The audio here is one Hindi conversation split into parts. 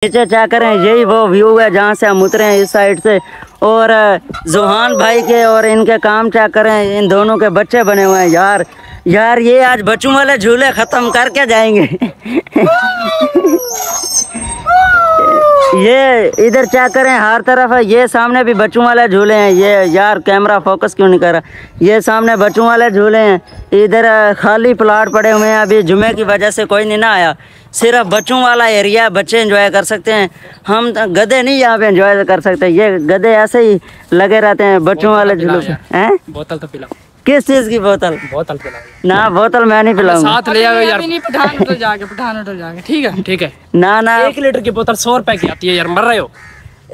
नीचे क्या करें, यही वो व्यू है जहाँ से हम उतरे हैं इस साइड से। और जुहान भाई के और इनके काम क्या करें, इन दोनों के बच्चे बने हुए हैं यार। यार ये आज बच्चों वाले झूले ख़त्म करके जाएंगे। ये इधर क्या करें, हर तरफ है। ये सामने भी बच्चों वाले झूले हैं। ये यार कैमरा फोकस क्यों नहीं कर रहा। ये सामने बच्चों वाले झूले हैं। इधर खाली प्लाट पड़े हुए हैं। अभी जुमे की वजह से कोई नहीं ना आया, सिर्फ बच्चों वाला एरिया, बच्चे एंजॉय कर सकते हैं। हम गधे नहीं यहाँ पे एंजॉय कर सकते। ये गधे ऐसे ही लगे रहते हैं बच्चों वाले झूलों पे। हैं बोतल तो पिलाओ। किस चीज की बोतल? बोतल पिलाओ ना, बोतल मैं नहीं पिलाऊंगा। साथ ले आओ यार। पठान होटल जाके ठीक है ठीक है ना ना, 1 लीटर की बोतल 100 रुपए की आती है यार, मर रहे हो।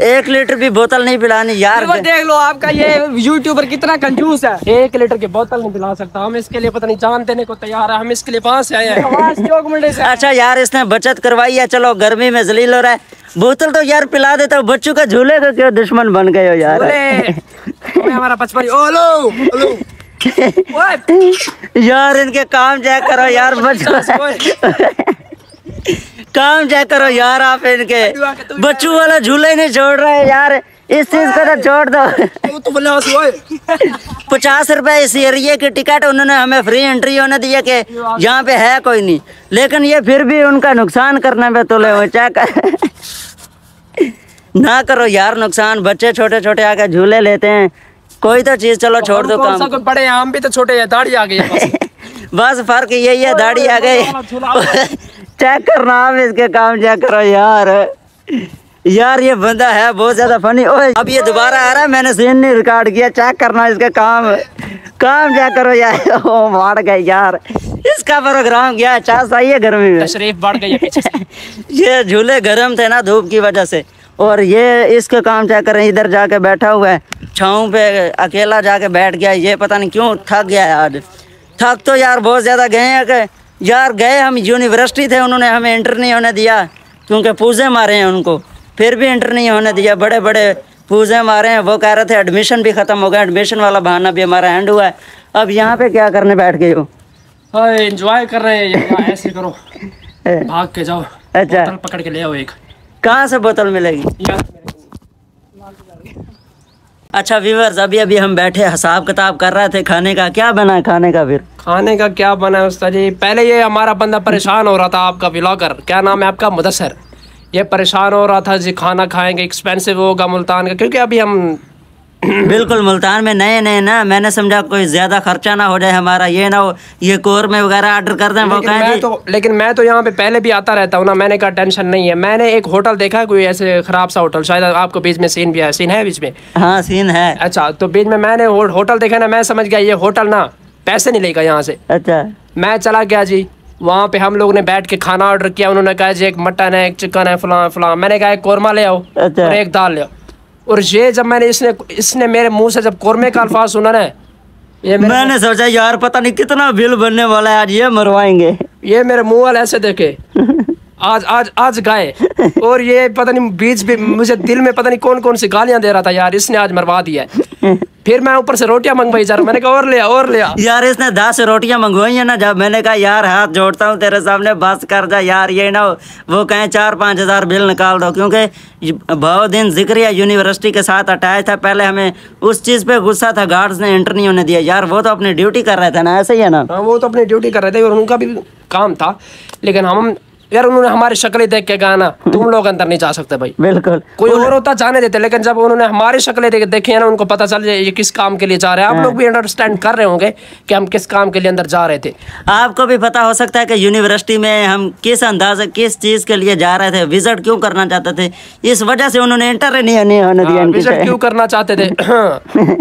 1 लीटर भी बोतल नहीं पिलानी यार। देख लो आपका ये यूट्यूबर कितना कंजूस है। 1 लीटर की बोतल नहीं पिला सकता। हम इसके लिए पता नहीं जान देने को तैयार है। हम इसके लिए 5 से आए हैं। अच्छा यार, इसने बचत करवाई है। चलो गर्मी में जलील हो रहा है, बोतल तो यार पिला देता हूँ। बच्चों का झूले का क्यों दुश्मन बन गए हो यार। हमारा 55 ओलो यार इनके काम चेक करो यार, बच्चों काम चेक करो यार। आप इनके बच्चों वाला झूले नहीं छोड़ रहे यार। इस चीज को तो छोड़ दो। 50 रुपए इस एरिया की टिकट उन्होंने हमें फ्री एंट्री होने दिया कि यहाँ पे है कोई नहीं, लेकिन ये फिर भी उनका नुकसान करने पे तुले हुए। चेक ना करो यार नुकसान। बच्चे छोटे छोटे आके झूले लेते हैं, कोई तो चीज चलो छोड़ दो काम। कोई बड़े हैं, हम भी तो छोटे हैं, दाढ़ी आ गई है बस फर्क यही है, दाढ़ी आ गई। चेक करना आप इसके काम चेक करो यार। यार ये बंदा है बहुत ज्यादा फनी। ओए अब ये दोबारा आ रहा है, मैंने सीन नहीं रिकॉर्ड किया। चेक करना इसके काम चेक करो यार। ओ मार गए यार, इसका प्रोग्राम क्या अच्छा सही है गर्मी में। तशरीफ बढ़ गई है पीछे से। ये झूले गर्म थे ना धूप की वजह से। और ये इसके काम चेक करें, इधर जाके बैठा हुआ है छाँव पे, अकेला जाके बैठ गया। ये पता नहीं क्यों थक गया है आज। थक तो यार बहुत ज़्यादा गए हैं कि यार गए हम यूनिवर्सिटी थे, उन्होंने हमें एंटर नहीं होने दिया क्योंकि पूजे मारे हैं उनको, फिर भी एंटर नहीं होने दिया। बड़े बड़े पूजे मारे हैं। वो कह रहे थे एडमिशन भी ख़त्म हो गया, एडमिशन वाला बहाना भी हमारा एंड हुआ है। अब यहाँ पे क्या करने बैठ गए हो? एंजॉय कर रहे हैं। ऐसे करो, भाग के जाओ। अच्छा बोतल पकड़ के ले आओ एक। कहाँ से बोतल मिलेगी? अच्छा व्यूअर्स, अभी हम बैठे हिसाब किताब कर रहे थे खाने का। क्या बना है खाने का? फिर खाने का क्या बना है उस्ताद जी? पहले ये हमारा बंदा परेशान हो रहा था, आपका व्लॉगर, क्या नाम है आपका, मुदस्सर। ये परेशान हो रहा था जी, खाना खाएंगे एक्सपेंसिव होगा मुल्तान का, क्योंकि अभी हम बिल्कुल मुल्तान में नए ना, मैंने समझा कोई ज्यादा खर्चा ना हो जाए हमारा, ये ना हो ये कोरमे वगैरह ऑर्डर कर दें। लेकिन मैं तो यहाँ पे पहले भी आता रहता हूँ ना, मैंने कहा टेंशन नहीं है। मैंने एक होटल देखा कोई ऐसे खराब सा होटल, शायद आपको बीच में सीन भी है। सीन है बीच में? हाँ सीन है। अच्छा, तो बीच में मैंने होटल देखा ना, मैं समझ गया ये होटल ना पैसे नहीं लेगा यहाँ से। अच्छा, मैं चला गया जी वहाँ पे। हम लोग ने बैठ के खाना ऑर्डर किया। उन्होंने कहा जी एक मटन है, एक चिकन है, फलां। मैंने कहा एक कोरमा ले आओ और एक दाल ले आओ। और ये जब मैंने इसने मेरे मुंह से जब कोरमे का अल्फाज सुना ना, ये मैंने सोचा यार पता नहीं कितना बिल बनने वाला है आज, ये मरवाएंगे। ये मेरे मुंह वाले ऐसे देखे, आज गाए। और ये पता नहीं बीच भी मुझे दिल में पता नहीं कौन कौन सी गालियां दे रहा था यार, इसने आज मरवा दिया है। फिर मैं ऊपर से रोटियां मंगवाई जा रहा, मैंने कहा और लिया यार। इसने 10 रोटियां मंगवाई है ना, जब मैंने कहा यार हाथ जोड़ता हूँ तेरे सामने, बस कर जा यार, ये ना वो कहें 4-5 हज़ार बिल निकाल दो। क्योंकि बहुत दिन जिक्र यूनिवर्सिटी के साथ अटैच था। पहले हमें उस चीज़ पे गुस्सा था, गार्ड्स ने एंटर नहीं होने दिया। यार वो तो अपनी ड्यूटी कर रहे थे ना, ऐसे ही है ना? वो तो अपनी ड्यूटी कर रहे थे और उनका भी काम था। लेकिन हम यार उन्होंने हमारी शक्लें देख के कहा ना तुम लोग अंदर नहीं जा सकते भाई। बिल्कुल, कोई और होता जाने देते, लेकिन जब उन्होंने हमारी शक्लें देखी है ना, उनको पता चल जाए ये किस काम के लिए जा रहे हैं। आप लोग भी अंडरस्टैंड कर रहे होंगे कि हम किस काम के लिए अंदर जा रहे थे। आपको भी पता हो सकता है कि यूनिवर्सिटी में हम किस अंदाज़े किस चीज़ के लिए जा रहे थे, विजिट क्यों करना चाहते थे, इस वजह से उन्होंने एंटर नहीं होने दिया। विजिट क्यों करना चाहते थे?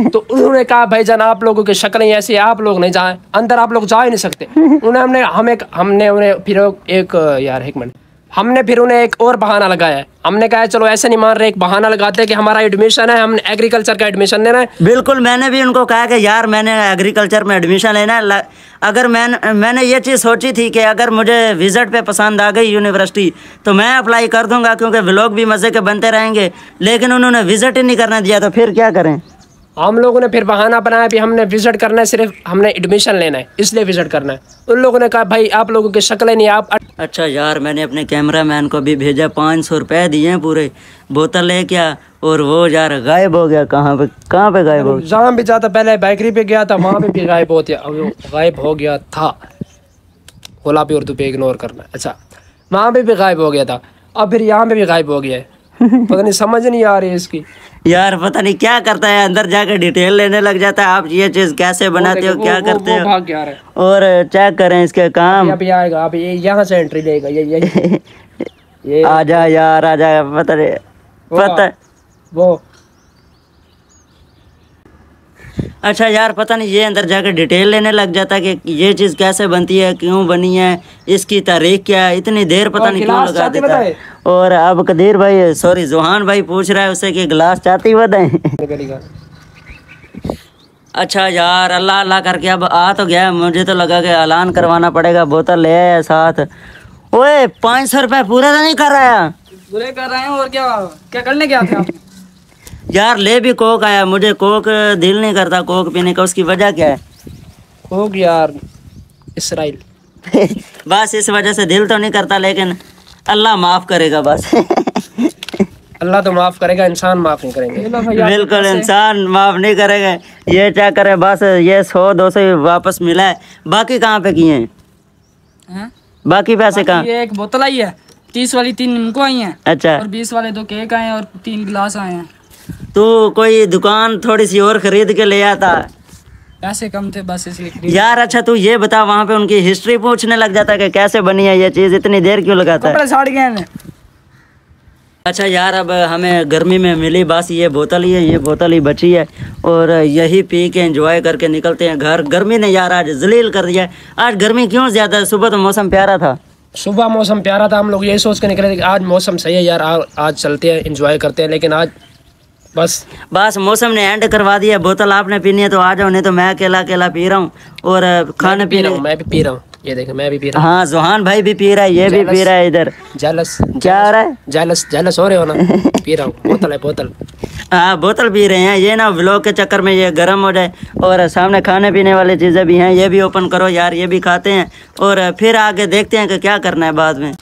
तो उन्होंने कहा भाईजान आप लोगों की शक्लें ऐसी है, आप लोग नहीं जाए अंदर, आप लोग जा ही नहीं सकते। हमने उन्हें फिर फिर उन्हें एक और बहाना लगाया है। हमने कहा चलो ऐसे नहीं मान रहे, एक बहाना लगाते हैं कि हमारा एडमिशन है, हमने एग्रीकल्चर का एडमिशन लेना है। बिल्कुल, मैंने भी उनको कहा कि यार मैंने एग्रीकल्चर में एडमिशन लेना है। अगर मैंने ये चीज़ सोची थी कि अगर मुझे विजिट पे पसंद आ गई यूनिवर्सिटी तो मैं अप्लाई कर दूंगा, क्योंकि व्लॉग भी मज़े के बनते रहेंगे। लेकिन उन्होंने विजिट ही नहीं करने दिया, तो फिर क्या करें? हम लोगों ने फिर बहाना बनाया भी हमने विजिट करना है, सिर्फ हमने एडमिशन लेना है इसलिए विजिट करना है। उन लोगों ने कहा भाई आप लोगों की शक्लें नहीं आप। अच्छा यार, मैंने अपने कैमरामैन को भी भेजा, 500 रुपये दिए पूरे, बोतल ले क्या, और वो यार गायब हो गया। कहाँ पे गायब हो गया? जहाँ भी जाता, पहले बेकरी पे गया था वहाँ पे भी गायब गायब हो गया था। बोला भी उर्दू पे इग्नोर करना। अच्छा, वहाँ पे भी गायब हो गया था, अब फिर यहाँ पे भी गायब हो गया है। पता नहीं, समझ नहीं आ रही है इसकी। यार पता नहीं क्या करता है, अंदर जाकर डिटेल लेने लग जाता है। आप ये चीज कैसे बनाते हो, क्या करते हो? भाग गया है। और चेक करें इसके काम। अभी आएगा, अभी यहाँ से एंट्री लेगा ये आजा यार आजा, पता नहीं पता वो। अच्छा यार, पता नहीं ये अंदर जाकर डिटेल लेने लग जाता है कि ये चीज़ कैसे बनती है, क्यों बनी है, इसकी तारीख क्या है, इतनी देर पता नहीं क्यों लगा देता है। और अब कदीर भाई, सॉरी जोहान भाई पूछ रहा है उसे कि गिलास चाहती बताएं। अच्छा यार, अल्लाह अल्लाह करके अब आ तो गया, मुझे तो लगा कि ऐलान करवाना पड़ेगा, बोतल ले आया साथ। ओए 500 रुपये पूरा तो नहीं कर रहा? बुरे कर रहे हैं, और क्या करने क्या थे आप? यार ले भी कोक आया, मुझे कोक दिल नहीं करता कोक पीने का, उसकी वजह क्या है? कोक यार इसराइल। बस इस वजह से दिल तो नहीं करता, लेकिन अल्लाह माफ करेगा बस। अल्लाह तो माफ करेगा, इंसान माफ नहीं करेंगे। बिल्कुल, इंसान माफ नहीं करेगा। ये क्या करे, बस ये 100-200 वापस मिला है, बाकी कहाँ पे किए हैं? बाकी पैसे कहाँ? ये एक बोतल आई है, 30 वाली 3 निम्को आई हैं। अच्छा, और 20 वाले 2 केक आए हैं और 3 गिलास आए हैं। तू कोई दुकान थोड़ी सी और खरीद के ले आता। पैसे कम थे बस इसलिए। यार अच्छा तू ये बता, वहाँ पे उनकी हिस्ट्री पूछने लग जाता है कि कैसे बनी है ये चीज़, इतनी देर क्यों लगाता है? कपड़े साड़ गए हैं। अच्छा यार, अब हमें गर्मी में मिली बस ये बोतल ही है, ये बोतल ही बची है, और यही पी के एंजॉय करके निकलते हैं घर। गर्मी ने यार आज जलील कर दिया है। आज गर्मी क्यों ज़्यादा है? सुबह तो मौसम प्यारा था, सुबह मौसम प्यारा था, हम लोग यही सोच के निकले थे कि आज मौसम सही है यार, आज चलते हैं एंजॉय करते हैं, लेकिन आज बस मौसम ने एंड करवा दिया। बोतल आपने पीनी है तो आ जाओ, नहीं तो मैं अकेला अकेला पी रहा हूँ। और खाने पीने मैं भी पी रहा हूँ, ये देखें मैं भी पी रहा हूँ। हाँ, जोहान भाई भी पी रहा है, ये भी पी रहा है। इधर जेलस क्या हो रहा है? जेलस हो रहे हो ना? पी रहा हूँ, बोतल है बोतल। हाँ, बोतल पी रहे हैं। ये ना व्लॉग के चक्कर में ये गर्म हो जाए। और सामने खाने पीने वाली चीज़ें भी हैं, ये भी ओपन करो यार, ये भी खाते हैं और फिर आगे देखते हैं कि क्या करना है बाद में।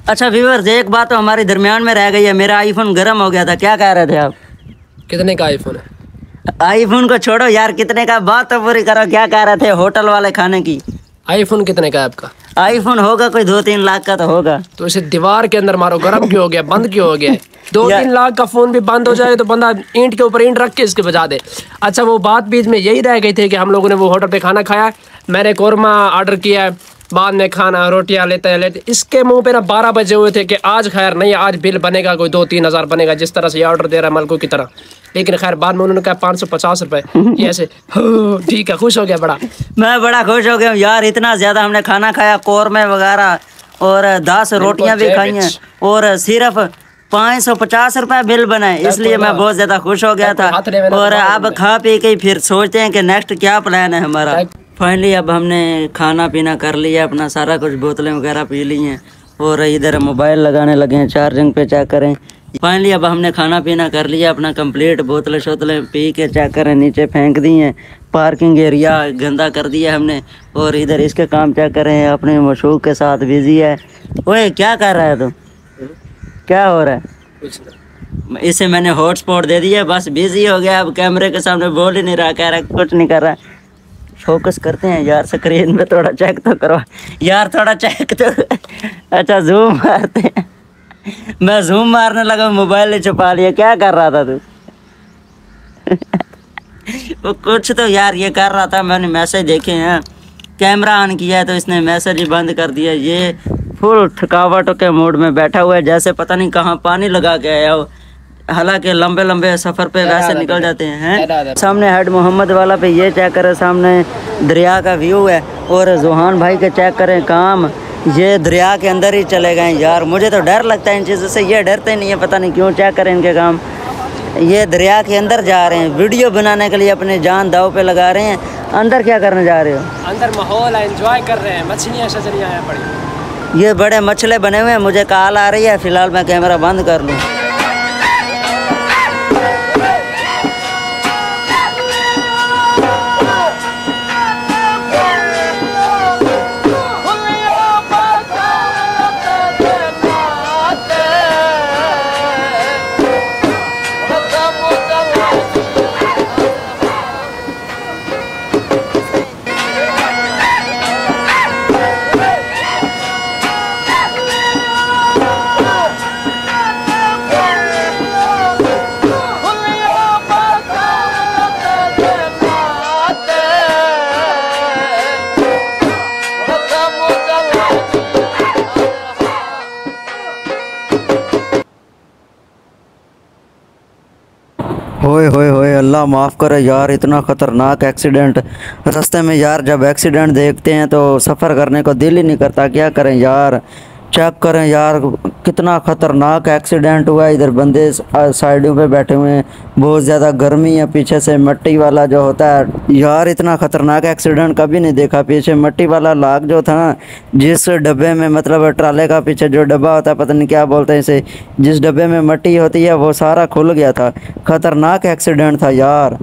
अच्छा व्यूअर्स, एक बात तो हमारी दरमियान में रह गई है, मेरा आईफोन गर्म हो गया था। क्या कह रहे थे आप? कितने का आईफोन है? आईफोन को छोड़ो यार, कितने का बात तो पूरी करो। क्या कह रहे थे? होटल वाले खाने की। आईफोन कितने का है आपका? आईफोन होगा कोई 2-3 लाख का तो होगा। तो इसे दीवार के अंदर मारो, गर्म क्यों हो गया, बंद क्यों हो गया? 2-3 लाख का फोन भी बंद हो जाए तो बंदा ईंट के ऊपर ईंट रख के इसके बजा दे। अच्छा, वो बात बीच में यही रह गई थी कि हम लोगों ने वो होटल पे खाना खाया, मैंने कौरमा ऑर्डर किया, बाद में खाना रोटियां लेते इसके मुंह पे ना 12 बजे हुए थे कि आज खैर नहीं, आज बिल बनेगा कोई 2-3 हज़ार बनेगा, जिस तरह से ये ऑर्डर दे रहा है मलकों की तरह। लेकिन खैर बाद में उन्होंने कहा 550 रुपए। ये ऐसे ठीक है, खुश हो गया बड़ा। मैं बड़ा खुश हो गया यार, इतना ज़्यादा हमने खाना खाया, कौरमे वगैरह, और 10 रोटियां भी खाई हैं, और सिर्फ 550 रुपये बिल बनाए, इसलिए मैं बहुत ज़्यादा खुश हो गया था। और अब खा पी के फिर सोचते हैं कि नेक्स्ट क्या प्लान है हमारा। फाइनली अब हमने खाना पीना कर लिया, अपना सारा कुछ बोतलें वगैरह पी ली हैं, और इधर मोबाइल लगाने लगे हैं, चार्जिंग पे चेक करें। फाइनली अब हमने खाना पीना कर लिया अपना कंप्लीट, बोतलें शोतलें पी के चेक करें, नीचे फेंक दी हैं, पार्किंग एरिया गंदा कर दिया हमने, और इधर इसके काम चेक करें, अपने मशूक के साथ बिजी है। ओए क्या कर रहा है तू? क्या हो रहा है? कुछ नहीं। इसे मैंने हॉटस्पॉट दे दिया, बस बिजी हो गया, अब कैमरे के सामने बोल ही नहीं रहा, कह रहा कुछ नहीं कर रहा। फोकस करते हैं यार, स्क्रीन पे थोड़ा चेक तो करो यार, थोड़ा चेक तो। अच्छा जूम मारते हैं। मैं जूम मारने लगा, मोबाइल ने छुपा लिया। क्या कर रहा था तू? वो कुछ तो यार ये कर रहा था, मैंने मैसेज देखे हैं, कैमरा ऑन किया है तो इसने मैसेज ही बंद कर दिया। ये फुल थकावट के मूड में बैठा हुआ है, जैसे पता नहीं कहाँ पानी लगा के आया हो। हालांकि लंबे लंबे सफ़र पे वैसे निकल जाते हैं। सामने हेड मोहम्मद वाला पे ये चेक करें, सामने दरिया का व्यू है, और जोहान भाई के चेक करें काम, ये दरिया के अंदर ही चले गए यार। मुझे तो डर लगता है इन चीज़ों से, ये डरते नहीं है, पता नहीं क्यों। चेक करें इनके काम, ये दरिया के अंदर जा रहे हैं, वीडियो बनाने के लिए अपने जान दाव पे लगा रहे हैं। अंदर क्या करने जा रहे हो? अंदर माहौल है, एंजॉय कर रहे हैं, मछलियाँ शजलियाँ हैं बड़ी। ये बड़े मछले बने हुए हैं, मुझे कॉल आ रही है, फ़िलहाल मैं कैमरा बंद कर लूँ। होए होए होए, अल्लाह माफ़ करे यार, इतना ख़तरनाक एक्सीडेंट रास्ते में यार। जब एक्सीडेंट देखते हैं तो सफ़र करने को दिल ही नहीं करता। क्या करें यार, चेक करें यार, कितना ख़तरनाक एक्सीडेंट हुआ है। इधर बंदे साइडों पे बैठे हुए हैं, बहुत ज़्यादा गर्मी है, पीछे से मिट्टी वाला जो होता है यार, इतना ख़तरनाक एक्सीडेंट कभी नहीं देखा। पीछे मिट्टी वाला लाग जो था ना, जिस डब्बे में मतलब ट्राले का पीछे जो डब्बा होता है, पता नहीं क्या बोलते हैं इसे, जिस डब्बे में मिट्टी होती है वो सारा खुल गया था। ख़तरनाक एक्सीडेंट था यार।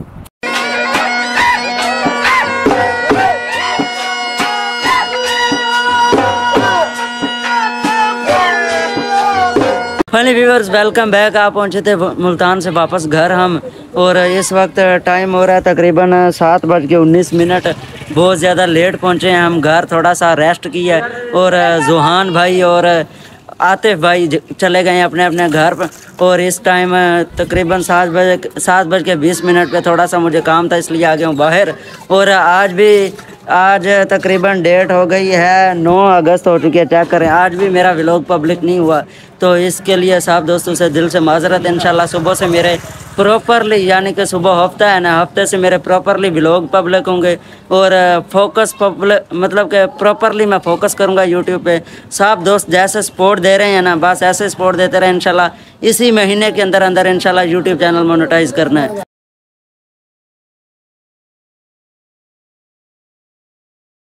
Funny viewers, welcome back. आप पहुंचे थे मुल्तान से वापस घर हम, और इस वक्त टाइम हो रहा है तकरीबन 7:19। बहुत ज़्यादा लेट पहुंचे हैं हम घर, थोड़ा सा रेस्ट किया है। और जुहान भाई और आतिफ भाई चले गए अपने अपने घर पर। और इस टाइम तकरीबन 7:20 पे थोड़ा सा मुझे काम था, इसलिए आ गया हूँ बाहर। और आज तकरीबन डेट हो गई है 9 अगस्त हो चुकी है। चेक करें, आज भी मेरा व्लॉग पब्लिक नहीं हुआ, तो इसके लिए सब दोस्तों से दिल से माजरत। इंशाल्लाह सुबह से मेरे प्रॉपरली, यानी कि सुबह हफ्ता है ना, हफ्ते से मेरे प्रॉपरली व्लॉग पब्लिक होंगे। और फोकस पब्लिक मतलब कि प्रॉपरली मैं फोकस करूँगा यूट्यूब पे। सब दोस्त जैसे सपोर्ट दे रहे हैं ना, बस ऐसे सपोर्ट देते रहे। इंशाल्लाह इसी महीने के अंदर अंदर इंशाल्लाह यूट्यूब चैनल मोनेटाइज करना है।